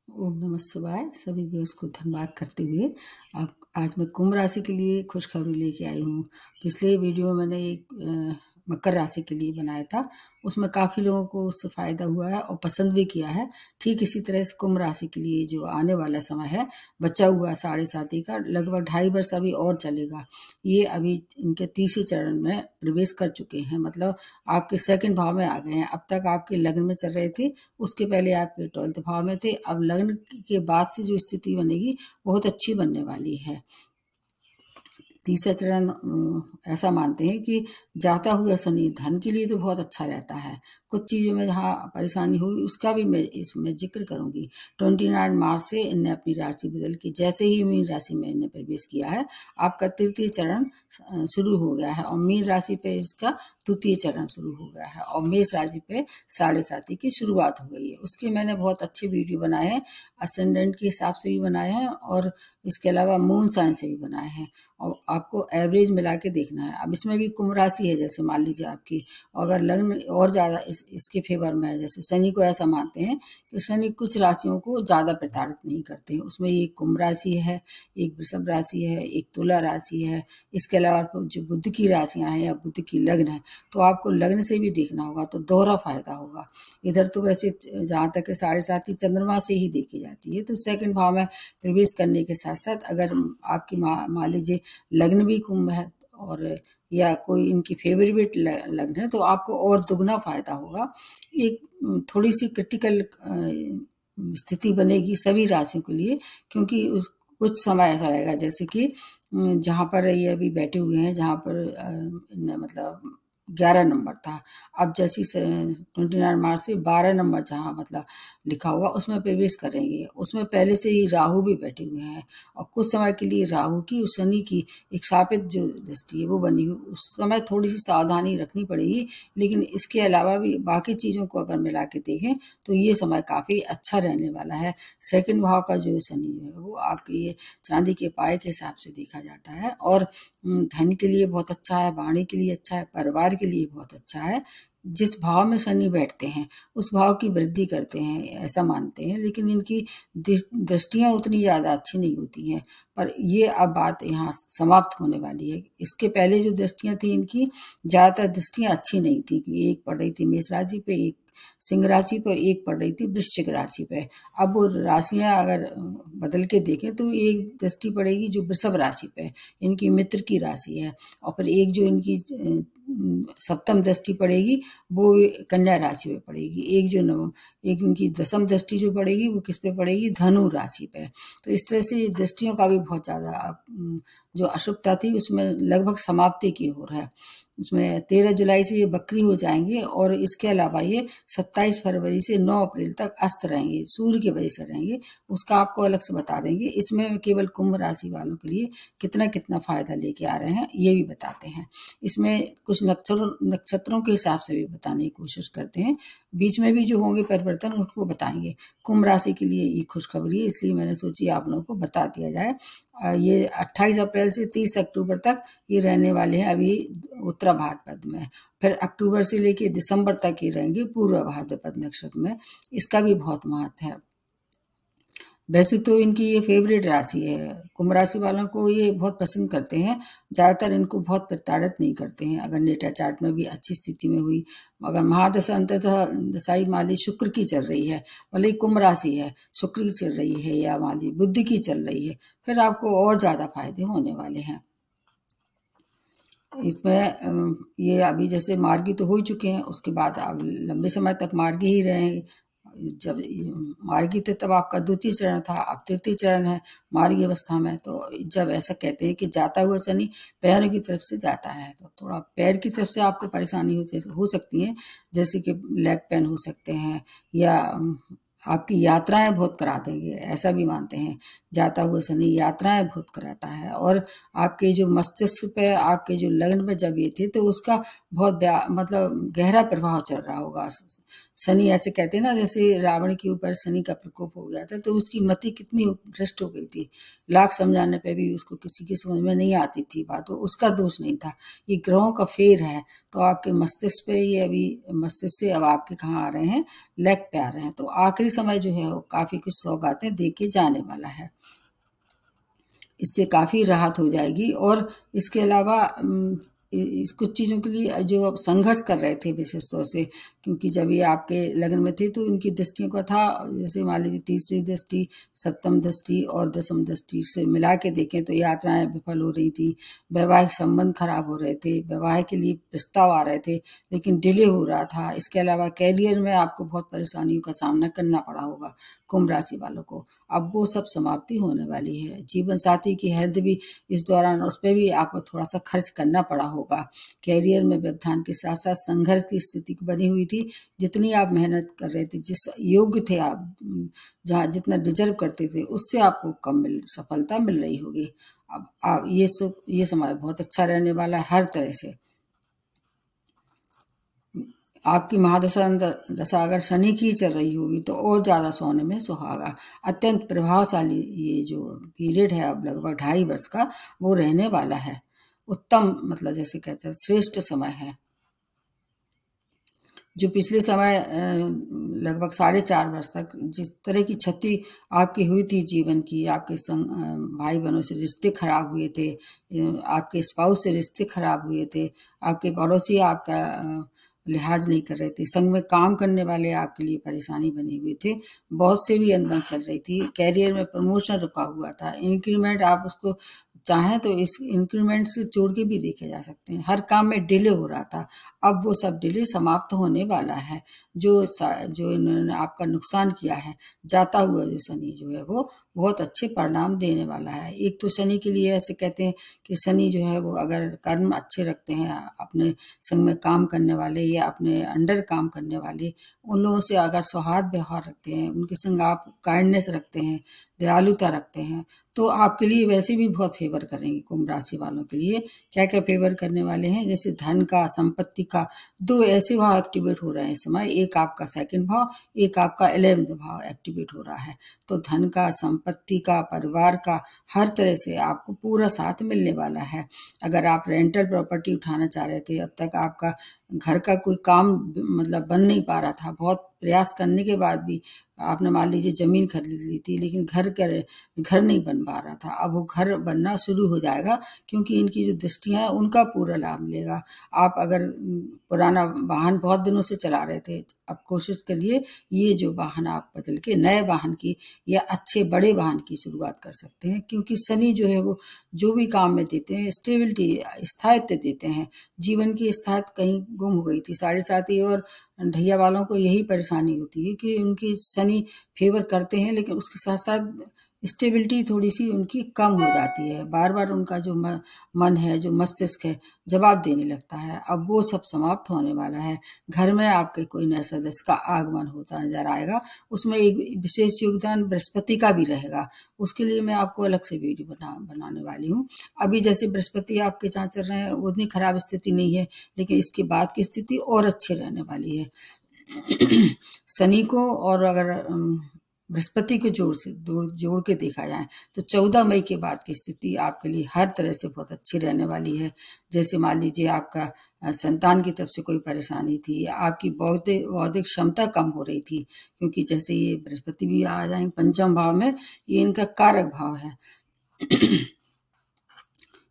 ओम नमः शिवाय। सभी व्यूअर्स को धन्यवाद करते हुए आज मैं कुंभ राशि के लिए खुशखबरी लेके आई हूँ। पिछले वीडियो में मैंने एक मकर राशि के लिए बनाया था, उसमें काफ़ी लोगों को उससे फ़ायदा हुआ है और पसंद भी किया है। ठीक इसी तरह से कुंभ राशि के लिए जो आने वाला समय है, बचा हुआ 7.5 का, लगभग 2.5 वर्ष अभी और चलेगा। ये अभी इनके तीसरे चरण में प्रवेश कर चुके हैं, मतलब आपके सेकंड भाव में आ गए हैं। अब तक आपके लग्न में चल रहे थे, उसके पहले आपके 12th भाव में थे। अब लग्न के बाद से जो स्थिति बनेगी बहुत अच्छी बनने वाली है। तीसरा चरण ऐसा मानते हैं कि जाता हुआ शनि धन के लिए तो बहुत अच्छा रहता है। कुछ चीज़ों में जहाँ परेशानी होगी उसका भी मैं इसमें जिक्र करूंगी। 29 मार्च से इन्हें अपनी राशि बदल के जैसे ही मीन राशि में इन्हें प्रवेश किया है, आपका तृतीय चरण शुरू हो गया है और मीन राशि पे इसका द्वितीय चरण शुरू हो गया है और मेष राशि पे 7.5 की शुरुआत हो गई है। उसके मैंने बहुत अच्छे वीडियो बनाए हैं, असेंडेंट के हिसाब से भी बनाए हैं और इसके अलावा मून साइन से भी बनाए हैं और आपको एवरेज मिला के देखना है। अब इसमें भी कुंभ राशि है, जैसे मान लीजिए आपकी, अगर लग्न और ज़्यादा इसके फेवर में है, जैसे शनि को ऐसा मानते हैं कि शनि कुछ राशियों को ज़्यादा प्रताड़ित नहीं करते हैं। उसमें एक कुंभ राशि है, एक वृषभ राशि है, एक तुला राशि है। इसके अलावा जो बुध की राशियाँ हैं या बुध की लग्न है, तो आपको लग्न से भी देखना होगा, तो दोहरा फायदा होगा। इधर तो वैसे जहाँ तक 7.5 चंद्रमा से ही देखी जाती है, तो सेकंड भाव में प्रवेश करने के साथ साथ अगर आपकी मान लीजिए लग्न भी कुंभ है और या कोई इनकी फेवरेट लग्न है, तो आपको और दुगना फायदा होगा। एक थोड़ी सी क्रिटिकल स्थिति बनेगी सभी राशियों के लिए, क्योंकि कुछ समय ऐसा रहेगा जैसे कि जहाँ पर ये अभी बैठे हुए हैं, जहाँ पर मतलब 11 नंबर था, अब जैसी 29 मार्च से 12 नंबर जहाँ मतलब लिखा होगा उसमें प्रवेश करेंगे। उसमें पहले से ही राहु भी बैठे हुए हैं और कुछ समय के लिए राहु की और शनि की एक शापित जो दृष्टि है वो बनी हुई, उस समय थोड़ी सी सावधानी रखनी पड़ेगी। लेकिन इसके अलावा भी बाकी चीज़ों को अगर मिला के देखें तो ये समय काफ़ी अच्छा रहने वाला है। सेकंड भाव का जो शनि जो है वो आपके ये चांदी के पाए के हिसाब से देखा जाता है और धन के लिए बहुत अच्छा है, वाणी के लिए अच्छा है, परिवार के लिए बहुत अच्छा है। जिस भाव में शनि बैठते हैं उस भाव की वृद्धि करते हैं, ऐसा मानते हैं। लेकिन इनकी दृष्टियां उतनी ज़्यादा अच्छी नहीं होती हैं, पर ये अब बात यहाँ समाप्त होने वाली है। इसके पहले जो दृष्टियां थी इनकी, ज़्यादातर दृष्टियां अच्छी नहीं थी, कि एक पड़ रही थी मेष राशि पे, एक सिंह राशि पर, एक पड़ रही थी वृश्चिक राशि पे। अब वो राशियां अगर बदल के देखें तो एक दृष्टि पड़ेगी जो वृषभ राशि पे, इनकी मित्र की राशि है, और फिर एक जो इनकी सप्तम दृष्टि पड़ेगी वो कन्या राशि पे पड़ेगी। एक इनकी दसम दृष्टि जो पड़ेगी वो किस पे पड़ेगी, धनु राशि पे। तो इस तरह से दृष्टियों का भी बहुत ज़्यादा जो अशुभता थी उसमें लगभग समाप्ति की ओर है। उसमें 13 जुलाई से ये बकरी हो जाएंगे और इसके अलावा ये 27 फरवरी से 9 अप्रैल तक अस्त रहेंगे, सूर्य की वजह से रहेंगे। उसका आपको अलग से बता देंगे। इसमें केवल कुंभ राशि वालों के लिए कितना कितना फायदा लेके आ रहे हैं ये भी बताते हैं। इसमें कुछ नक्षत्रों के हिसाब से भी बताने की कोशिश करते हैं, बीच में भी जो होंगे परिवर्तन उनको बताएंगे। कुंभ राशि के लिए ये खुशखबरी है, इसलिए मैंने सोची आप लोगों को बता दिया जाए। ये 28 अप्रैल से 30 अक्टूबर तक ये रहने वाले हैं अभी उत्तरा भाद्रपद में। फिर अक्टूबर से लेके दिसंबर तक ये रहेंगे पूर्व भाद्रपद नक्षत्र में। इसका भी बहुत महत्व है। वैसे तो इनकी ये फेवरेट राशि है, कुंभ राशि वालों को ये बहुत पसंद करते हैं। ज़्यादातर इनको बहुत प्रताड़ित नहीं करते हैं। अगर नेटा चार्ट में भी अच्छी स्थिति में हुई, अगर महादशा अंततः दशाई माली शुक्र की चल रही है, भले ही कुंभ राशि है, शुक्र की चल रही है या माली बुध की चल रही है, फिर आपको और ज़्यादा फायदे होने वाले हैं। इसमें ये अभी जैसे मार्गी तो हो ही चुके हैं, उसके बाद अब लंबे समय तक मार्गी ही रहेंगे। जब मार्गी थे तब आपका द्वितीय चरण था, अब तृतीय चरण है मार्गी अवस्था में। तो जब ऐसा कहते हैं कि जाता हुआ शनि पैरों की तरफ से जाता है, तो थोड़ा पैर की तरफ से आपको परेशानी हो सकती है, जैसे कि लेग पेन हो सकते हैं या आपकी यात्राएं बहुत करा देंगे, ऐसा भी मानते हैं। जाता हुआ शनि यात्राएं बहुत कराता है, और आपके जो मस्तिष्क पे, आपके जो लग्न पे जब ये थे तो उसका बहुत मतलब गहरा प्रभाव चल रहा होगा। शनि ऐसे कहते हैं ना, जैसे रावण के ऊपर शनि का प्रकोप हो गया था तो उसकी मति कितनी भ्रष्ट हो गई थी, लाख समझाने पे भी उसको किसी की समझ में नहीं आती थी बात, वो उसका दोष नहीं था, ये ग्रहों का फेर है। तो आपके मस्तिष्क पे ये अभी मस्तिष्क से अब आपके कहाँ आ रहे हैं, लेग पे आ रहे हैं। तो आखिरी समय जो है वो काफी कुछ सौगातें दे के जाने वाला है, इससे काफ़ी राहत हो जाएगी। और इसके अलावा इस कुछ चीज़ों के लिए जो अब संघर्ष कर रहे थे विशेष तौर से, क्योंकि जब ये आपके लगन में थे तो इनकी दृष्टियों का था, जैसे मान लीजिए तीसरी दृष्टि, सप्तम दृष्टि और दसम दृष्टि से मिला के देखें तो यात्राएं विफल हो रही थी, वैवाहिक संबंध खराब हो रहे थे, विवाह के लिए प्रस्ताव आ रहे थे लेकिन डिले हो रहा था। इसके अलावा कैरियर में आपको बहुत परेशानियों का सामना करना पड़ा होगा कुंभ राशि वालों को, अब वो सब समाप्ति होने वाली है। जीवन साथी की हेल्थ भी इस दौरान, उस पर भी आपको थोड़ा सा खर्च करना पड़ा होगा। कैरियर में व्यवधान के साथ साथ संघर्ष की स्थिति बनी हुई थी, जितनी आप मेहनत कर रहे थे, जिस योग्य थे आप, जहाँ जितना डिजर्व करते थे उससे आपको कम सफलता मिल रही होगी। अब आप ये समय बहुत अच्छा रहने वाला है हर तरह से। आपकी महादशा दशा अगर शनि की चल रही होगी तो और ज़्यादा सोने में सुहागा। अत्यंत प्रभावशाली ये जो पीरियड है अब लगभग 2.5 वर्ष का, वो रहने वाला है। उत्तम मतलब जैसे कहते हैं श्रेष्ठ समय है। जो पिछले समय लगभग 4.5 वर्ष तक जिस तरह की क्षति आपकी हुई थी जीवन की, आपके संग भाई बहनों से रिश्ते खराब हुए थे, आपके स्पाउस से रिश्ते खराब हुए थे, आपके पड़ोसी आपका लिहाज नहीं कर रहे थे, संग में काम करने वाले आपके लिए परेशानी बने हुए थे, बहुत से भी अनबन चल रही थी, कैरियर में प्रमोशन रुका हुआ था, इंक्रीमेंट आप उसको चाहें तो इस इंक्रीमेंट से जोड़ के भी देखे जा सकते हैं, हर काम में डिले हो रहा था, अब वो सब डिले समाप्त होने वाला है। जो इन्होंने आपका नुकसान किया है, जाता हुआ जो शनि जो है वो बहुत अच्छे परिणाम देने वाला है। एक तो शनि के लिए ऐसे कहते हैं कि शनि जो है वो अगर कर्म अच्छे रखते हैं, अपने संग में काम करने वाले या अपने अंडर काम करने वाले, उन लोगों से अगर सौहार्द व्यवहार रखते हैं, उनके संग आप काइंडनेस रखते हैं, दयालुता रखते हैं, तो आपके लिए वैसे भी बहुत फेवर करेंगे। कुंभ राशि वालों के लिए क्या क्या फेवर करने वाले हैं, जैसे धन का, संपत्ति का, 2 ऐसे भाव एक्टिवेट हो रहे हैं इस समय, एक आपका 2nd भाव, एक आपका 11th भाव एक्टिवेट हो रहा है। तो धन का, संपत्ति का, परिवार का, हर तरह से आपको पूरा साथ मिलने वाला है। अगर आप रेंटल प्रॉपर्टी उठाना चाह रहे थे, अब तक आपका घर का कोई काम मतलब बन नहीं पा रहा था, बहुत प्रयास करने के बाद भी आपने मान लीजिए जमीन खरीद ली थी लेकिन घर नहीं बन पा रहा था, अब वो घर बनना शुरू हो जाएगा, क्योंकि इनकी जो दृष्टियां हैं उनका पूरा लाभ मिलेगा। आप अगर पुराना वाहन बहुत दिनों से चला रहे थे, अब कोशिश करिए ये जो वाहन आप बदल के नए वाहन की या अच्छे बड़े वाहन की शुरुआत कर सकते हैं, क्योंकि शनि जो है वो जो भी काम में देते हैं स्टेबिलिटी, स्थायित्व देते हैं। जीवन की स्थायित्व कहीं गुम हो गई थी, 7.5 और ढैया वालों को यही परेशानी होती है कि उनकी शनि फेवर करते हैं लेकिन उसके साथ साथ स्टेबिलिटी थोड़ी सी उनकी कम हो जाती है, बार बार उनका जो मन है, जो मस्तिष्क है, जवाब देने लगता है। अब वो सब समाप्त होने वाला है। घर में आपके कोई नए सदस्य का आगमन होता नजर आएगा, उसमें एक विशेष योगदान बृहस्पति का भी रहेगा, उसके लिए मैं आपको अलग से वीडियो बनाने वाली हूँ। अभी जैसे बृहस्पति आपके जहाँ चल रहे हैं उतनी खराब स्थिति नहीं है, लेकिन इसके बाद की स्थिति और अच्छी रहने वाली है। शनि को और अगर बृहस्पति को जोड़ के देखा जाए तो 14 मई के बाद की स्थिति आपके लिए हर तरह से बहुत अच्छी रहने वाली है। जैसे मान लीजिए आपका संतान की तरफ से कोई परेशानी थी, आपकी बौद्धिक क्षमता कम हो रही थी, क्योंकि जैसे ये बृहस्पति भी आ जाएंगे पंचम भाव में, ये इनका कारक भाव है।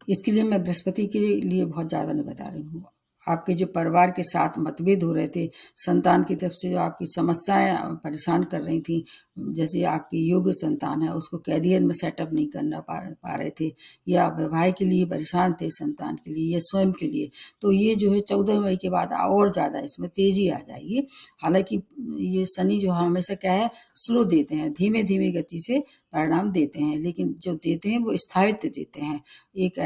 इसके लिए मैं बृहस्पति के लिए बहुत ज़्यादा नहीं बता रही हूँ। आपके जो परिवार के साथ मतभेद हो रहे थे, संतान की तरफ से जो आपकी समस्याएं परेशान कर रही थी, जैसे आपकी योग्य संतान है उसको कैरियर में सेटअप नहीं करना पा रहे थे, या विवाह के लिए परेशान थे संतान के लिए या स्वयं के लिए, तो ये जो है 14 मई के बाद और ज़्यादा इसमें तेजी आ जाएगी। हालांकि ये शनि जो हमेशा क्या है, स्लो देते हैं, धीमे धीमे गति से परिणाम देते हैं, लेकिन जो देते हैं वो स्थायित्व देते हैं। एक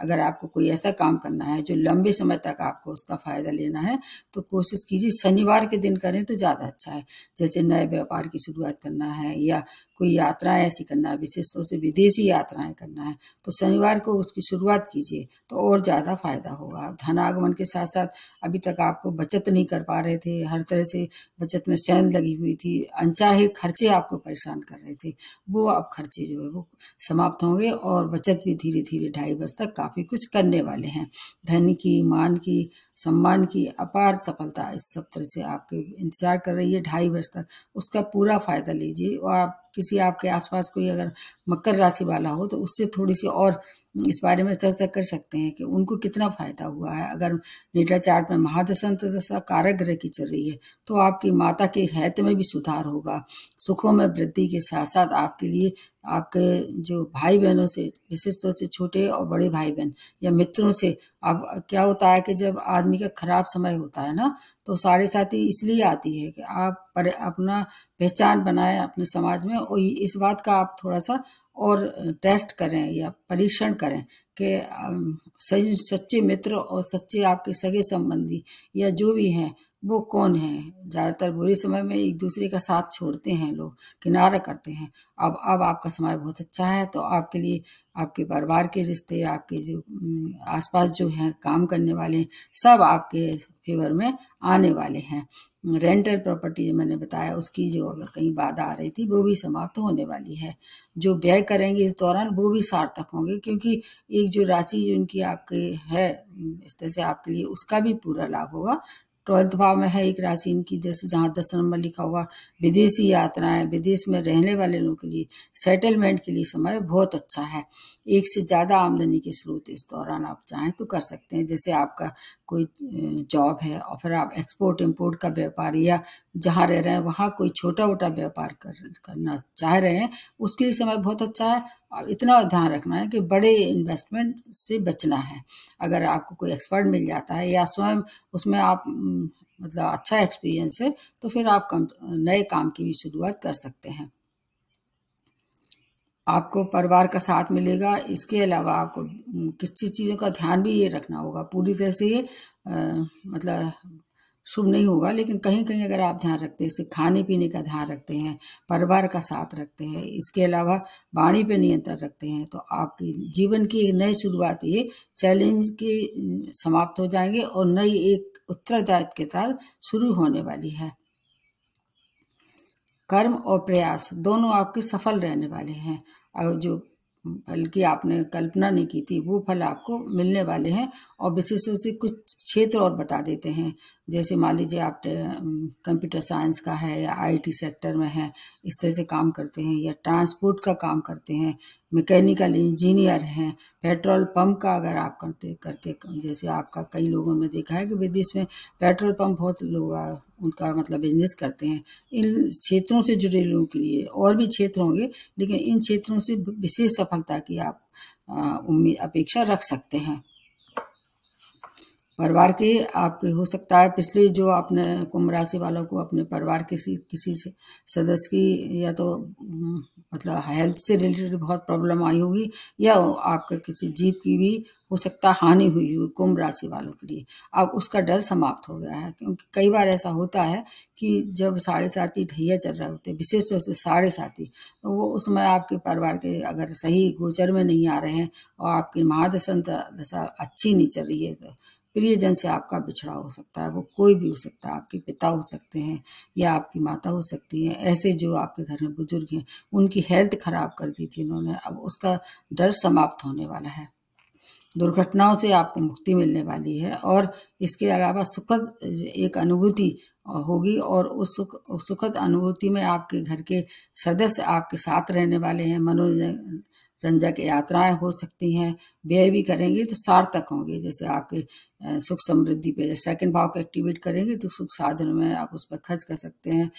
अगर आपको कोई ऐसा काम करना है जो लंबे समय तक आपको उसका फ़ायदा लेना है, तो कोशिश कीजिए शनिवार के दिन करें तो ज़्यादा अच्छा है। जैसे नए व्यापार की शुरुआत करना है या कोई यात्राएं ऐसी करना है, विशेष तौर से विदेशी यात्राएं करना है, तो शनिवार को उसकी शुरुआत कीजिए तो और ज़्यादा फायदा होगा। धनागमन के साथ साथ अभी तक आपको बचत नहीं कर पा रहे थे, हर तरह से बचत में सेंध लगी हुई थी, अनचाहे खर्चे आपको परेशान कर रहे थे, वो अब खर्चे जो है वो समाप्त होंगे और बचत भी धीरे धीरे 2.5 वर्ष तक काफ़ी कुछ करने वाले हैं। धन की, मान की, सम्मान की अपार सफलता इस सब तरह से आपके इंतजार कर रही है 2.5 वर्ष तक, उसका पूरा फायदा लीजिए। और आप किसी आपके आसपास कोई अगर मकर राशि वाला हो तो उससे थोड़ी सी और इस बारे में चर्चा कर सकते हैं कि उनको कितना फायदा हुआ है। अगर नेटा चार्ट में महादशा कारक ग्रह की चल रही है तो आपकी माता के हेल्थ में भी सुधार होगा, सुखों में वृद्धि के साथ साथ आपके लिए आपके जो भाई बहनों से, विशेष तौर से छोटे और बड़े भाई बहन या मित्रों से, अब क्या होता है कि जब आदमी का खराब समय होता है ना, तो साढ़े साथी इसलिए आती है कि आप पर अपना पहचान बनाएं अपने समाज में, और इस बात का आप थोड़ा सा और टेस्ट करें या परीक्षण करें कि सही सच्चे मित्र और सच्चे आपके सगे संबंधी या जो भी हैं वो कौन है। ज़्यादातर बुरे समय में एक दूसरे का साथ छोड़ते हैं लोग, किनारा करते हैं। अब आपका समय बहुत अच्छा है, तो आपके लिए आपके परिवार के रिश्ते, आपके जो आसपास जो हैं काम करने वाले हैं, सब आपके फेवर में आने वाले हैं। रेंटल प्रॉपर्टी मैंने बताया, उसकी जो अगर कहीं बाधा आ रही थी वो भी समाप्त होने वाली है। जो व्यय करेंगे इस दौरान वो भी सार्थक होंगे, क्योंकि एक जो राशि जो इनकी आपके है इस तरह से आपके लिए उसका भी पूरा लाभ होगा। 12th भाव में है एक राशि इनकी, जैसे जहाँ 10 नंबर लिखा होगा, विदेशी यात्राएं, विदेश में रहने वाले लोगों के लिए सेटलमेंट के लिए समय बहुत अच्छा है। एक से ज़्यादा आमदनी के स्रोत इस दौरान आप चाहें तो कर सकते हैं। जैसे आपका कोई जॉब है और फिर आप एक्सपोर्ट इम्पोर्ट का व्यापार या जहाँ रह रहे हैं वहाँ कोई छोटा मोटा व्यापार करना चाह रहे हैं, उसके लिए समय बहुत अच्छा है। इतना ध्यान रखना है कि बड़े इन्वेस्टमेंट से बचना है। अगर आपको कोई एक्सपर्ट मिल जाता है या स्वयं उसमें आप मतलब अच्छा एक्सपीरियंस है, तो फिर आप नए काम की भी शुरुआत कर सकते हैं। आपको परिवार का साथ मिलेगा। इसके अलावा आपको किसी चीज़ों का ध्यान भी ये रखना होगा। पूरी तरह से ये मतलब शुभ नहीं होगा, लेकिन कहीं कहीं अगर आप ध्यान रखते हैं, जैसे खाने पीने का ध्यान रखते हैं, परिवार का साथ रखते हैं, इसके अलावा वाणी पे नियंत्रण रखते हैं, तो आपकी जीवन की एक नई शुरुआत ये चैलेंज के समाप्त हो जाएंगे और नई एक उत्तरदायित्व के साथ शुरू होने वाली है। कर्म और प्रयास दोनों आपके सफल रहने वाले हैं, और जो फल की आपने कल्पना नहीं की थी वो फल आपको मिलने वाले हैं। और विशेष रूप से कुछ क्षेत्र और बता देते हैं, जैसे मान लीजिए आप कंप्यूटर साइंस का है या आईटी सेक्टर में है, इस तरह से काम करते हैं, या ट्रांसपोर्ट का काम करते हैं, मैकेनिकल इंजीनियर हैं, पेट्रोल पंप का अगर आप करते जैसे आपका कई लोगों ने देखा है कि विदेश में पेट्रोल पंप बहुत लोग उनका मतलब बिजनेस करते हैं। इन क्षेत्रों से जुड़े लोगों के लिए और भी क्षेत्र होंगे, लेकिन इन क्षेत्रों से विशेष सफलता की आप उम्मीद अपेक्षा रख सकते हैं। परिवार के आपके हो सकता है पिछले जो आपने कुंभ राशि वालों को अपने परिवार किसी से सदस्य की या तो मतलब हेल्थ से रिलेटेड बहुत प्रॉब्लम आई होगी, या आपके किसी जीव की भी हो सकता हानि हुई हो कुंभ राशि वालों के लिए। अब उसका डर समाप्त हो गया है, क्योंकि कई बार ऐसा होता है कि जब साढ़े साथी ढैया चल रहे होते, विशेष तौर से साढ़े साथी, तो वो उस समय आपके परिवार के अगर सही गोचर में नहीं आ रहे हैं और आपकी महादशा अच्छी नहीं चल रही है, तो प्रियजन से आपका बिछड़ा हो सकता है। वो कोई भी हो सकता है, आपके पिता हो सकते हैं या आपकी माता हो सकती हैं। ऐसे जो आपके घर में बुजुर्ग हैं उनकी हेल्थ खराब कर दी थी उन्होंने, अब उसका डर समाप्त होने वाला है। दुर्घटनाओं से आपको मुक्ति मिलने वाली है, और इसके अलावा सुखद एक अनुभूति होगी, और उस सुखद अनुभूति में आपके घर के सदस्य आपके साथ रहने वाले हैं। मनोरंजक यात्राएं हो सकती हैं, व्यय भी करेंगे तो सार्थक होंगे। जैसे आपके सुख समृद्धि पे सेकंड भाव को एक्टिवेट करेंगे तो सुख साधन में आप उस पर खर्च कर सकते हैं।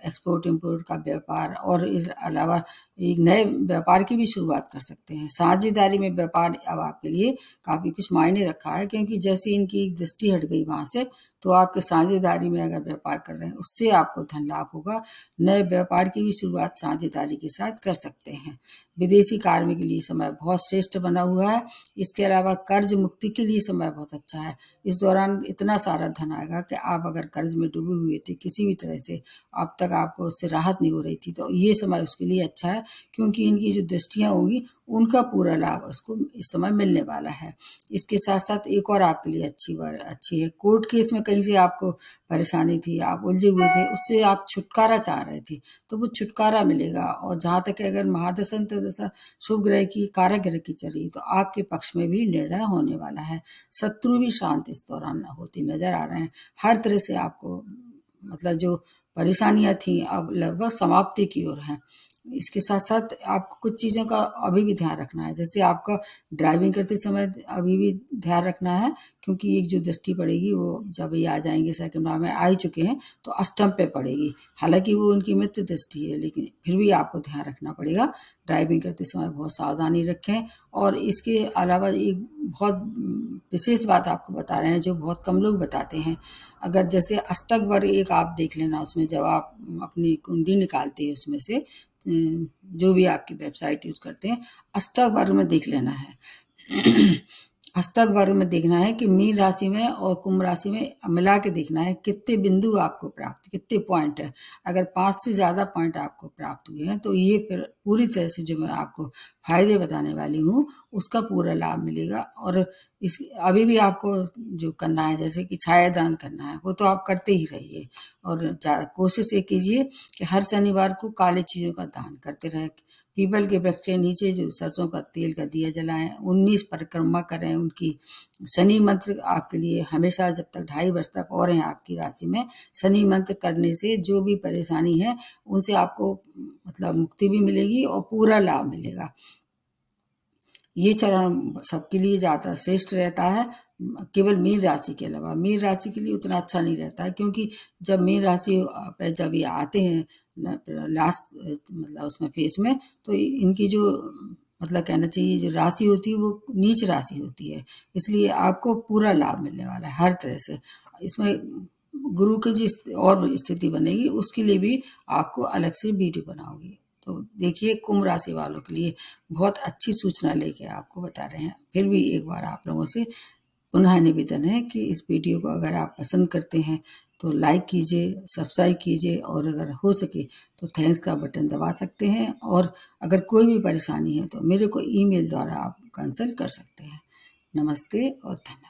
एक्सपोर्ट इम्पोर्ट का व्यापार और इस अलावा एक नए व्यापार की भी शुरुआत कर सकते हैं। साझेदारी में व्यापार अब आपके लिए काफ़ी कुछ मायने रखा है, क्योंकि जैसे इनकी दृष्टि हट गई वहाँ से, तो आपके साझेदारी में अगर व्यापार कर रहे हैं उससे आपको धन लाभ होगा। नए व्यापार की भी शुरुआत साझेदारी के साथ कर सकते हैं। विदेशी कार्य के लिए समय बहुत श्रेष्ठ बना हुआ है। इसके अलावा कर्ज मुक्ति के लिए समय बहुत अच्छा है। इस दौरान इतना सारा धन आएगा कि आप अगर कर्ज में डूबे हुए थे किसी भी तरह से, अब तक आपको उससे राहत नहीं हो रही थी, तो ये समय उसके लिए अच्छा है, क्योंकि इनकी जो दृष्टियां होंगी उनका पूरा लाभ उसको इस समय मिलने वाला है। इसके साथ साथ एक और आपके लिए अच्छी है। कोर्ट केस में कहीं से आपको परेशानी थी, आप उलझे हुए थे, उससे आप छुटकारा चाह रहे थे, तो वो छुटकारा मिलेगा। और जहाँ तक अगर महादशा अंतर्दशा शुभ ग्रह की कारक ग्रह की चल रही तो आपके पक्ष में भी निर्णय होने वाला है। शत्रु भी शांत इस दौरान होती नजर आ रहे हैं। हर तरह से आपको मतलब जो परेशानियां थी अब लगभग समाप्ति की ओर है। इसके साथ साथ आपको कुछ चीज़ों का अभी भी ध्यान रखना है। जैसे आपका ड्राइविंग करते समय अभी भी ध्यान रखना है, क्योंकि एक जो दृष्टि पड़ेगी वो जब ये आ जाएंगे सेकंड भाव में आ ही चुके हैं तो अष्टम पे पड़ेगी। हालांकि वो उनकी मित्र दृष्टि है, लेकिन फिर भी आपको ध्यान रखना पड़ेगा। ड्राइविंग करते समय बहुत सावधानी रखें। और इसके अलावा एक बहुत विशेष बात आपको बता रहे हैं जो बहुत कम लोग बताते हैं। अगर जैसे अष्टक वर्ग एक आप देख लेना, उसमें जब आप अपनी कुंडली निकालते हैं उसमें से जो भी आपकी वेबसाइट यूज करते हैं, अष्टक वर्ग में देख लेना है। अष्टक वर्ग में देखना है कि मीन राशि में और कुंभ राशि में मिला के देखना है कितने बिंदु आपको प्राप्त, कितने पॉइंट है। अगर 5 से ज्यादा पॉइंट आपको प्राप्त हुए हैं तो ये फिर पूरी तरह से जो मैं आपको फायदे बताने वाली हूँ उसका पूरा लाभ मिलेगा। और इस अभी भी आपको जो करना है, जैसे कि छाया दान करना है, वो तो आप करते ही रहिए। और कोशिश ये कीजिए कि हर शनिवार को काले चीजों का दान करते रहे। पीपल के वृक्ष के नीचे जो सरसों का तेल का दिया जलाएं, 19 परिक्रमा करें उनकी। शनि मंत्र आपके लिए हमेशा जब तक 2.5 वर्ष तक और हैं आपकी राशि में, शनि मंत्र करने से जो भी परेशानी है उनसे आपको मतलब मुक्ति भी मिलेगी और पूरा लाभ मिलेगा। ये चरण सबके लिए ज्यादा श्रेष्ठ रहता है, केवल मीन राशि के अलावा। मीन राशि के लिए उतना अच्छा नहीं रहता है, क्योंकि जब मीन राशि पे जब ये आते हैं लास्ट मतलब उसमें फेस में, तो इनकी जो मतलब कहना चाहिए जो राशि होती है वो नीच राशि होती है। इसलिए आपको पूरा लाभ मिलने वाला है हर तरह से। इसमें गुरु की जो और स्थिति बनेगी उसके लिए भी आपको अलग से वीडियो बनाओगी। तो देखिए, कुंभ राशि वालों के लिए बहुत अच्छी सूचना लेके आपको बता रहे हैं। फिर भी एक बार आप लोगों से पुनः निवेदन है कि इस वीडियो को अगर आप पसंद करते हैं तो लाइक कीजिए, सब्सक्राइब कीजिए, और अगर हो सके तो थैंक्स का बटन दबा सकते हैं। और अगर कोई भी परेशानी है तो मेरे को ईमेल द्वारा आप कंसल्ट कर सकते हैं। नमस्ते और धन्यवाद।